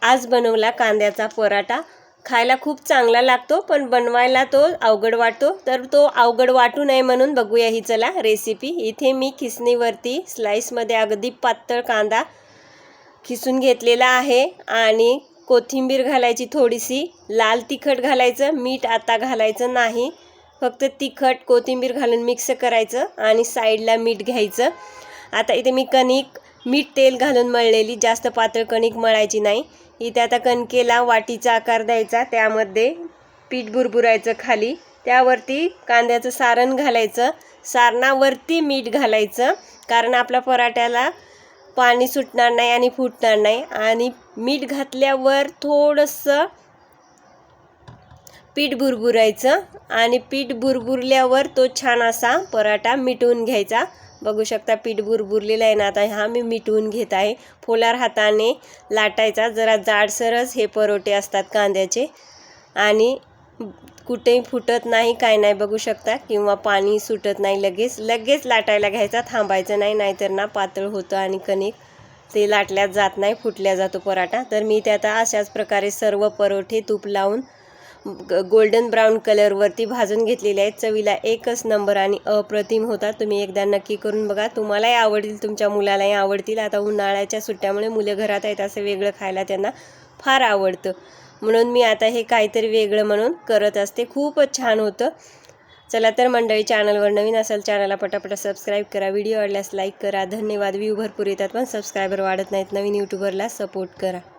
आज बनवला कांद्याचा पराठा। खायला खूप चांगला लागतो पण बनवायला तो अवघड वाटतो, तर तो अवघड वाटू नये म्हणून बघूया ही चला रेसिपी। इथे मी खिसणीवरती स्लाइसमध्ये अगदी पातळ कांदा खिसून घेतलेला आहे आणि कोथिंबीर घालायची थोडीशी, लाल तिखट घालायचं, मीठ आता घालायचं नाही, फक्त तिखट कोथिंबीर घालून मिक्स करायचं आणि साईडला मीठ घ्यायचं। आता इथे मी कणिक मीठ तेल घालून मळलेली, जास्त पातळ कणिक मळायची नाही। इथे आता कणकेला वाटीचा आकार द्यायचा, त्यामध्ये पीठ बुरबुरायचं खाली, त्यावरती कांद्याचं सारण घालायचं, सारणावरती मीठ घालायचं, कारण आपल्या पराठ्याला पाणी सुटणार नाही आणि फुटणार नाही। आणि मीठ घातल्यावर थोडंसं पीठ बुरबुरायचं आणि पीठ बुरबुरल्यावर तो छान असा पराठा मिटवून घ्यायचा। बघू शकता पीठ बुरबुरलेलं आहे ना, आता हा मी मिटवून घेत आहे। पोलार हाताने लाटायचा, जरा जाडसरच हे परोठे असतात कांद्याचे आणि कुठेही फुटत नाही, काय नाही बघू शकता, किंवा पाणी सुटत नाही, लगेच लाटायला घ्यायचा, थांबायचं नाही, नाहीतर ना पातळ होतं आणि कणिक ते लाटल्यात जात नाही, फुटल्या जातो पराठा। तर मी ते आता अशाच प्रकारे सर्व परोठे तूप लावून गोल्डन ब्राउन कलरवरती भाजून घेतलेले आहेत। चवीला एकच नंबर आणि अप्रतिम होता। तुम्ही एकदा नक्की करून बघा, तुम्हालाही आवडतील, तुमच्या मुलालाही आवडतील। आता उन्हाळ्याच्या सुट्ट्यामुळे मुलं घरात आहेत, असं वेगळं खायला त्यांना फार आवडतं, म्हणून मी आता हे काहीतरी वेगळं म्हणून करत असते। खूपच छान होतं। चला तर मंडळी, चॅनलवर नवीन असेल चॅनलला पटापट सबस्क्राईब करा, व्हिडिओ आवडल्यास लाईक करा। धन्यवाद। व्ह्यू भरपूर येतात पण सबस्क्रायबर वाढत नाहीत, नवीन यूट्यूबरला सपोर्ट करा।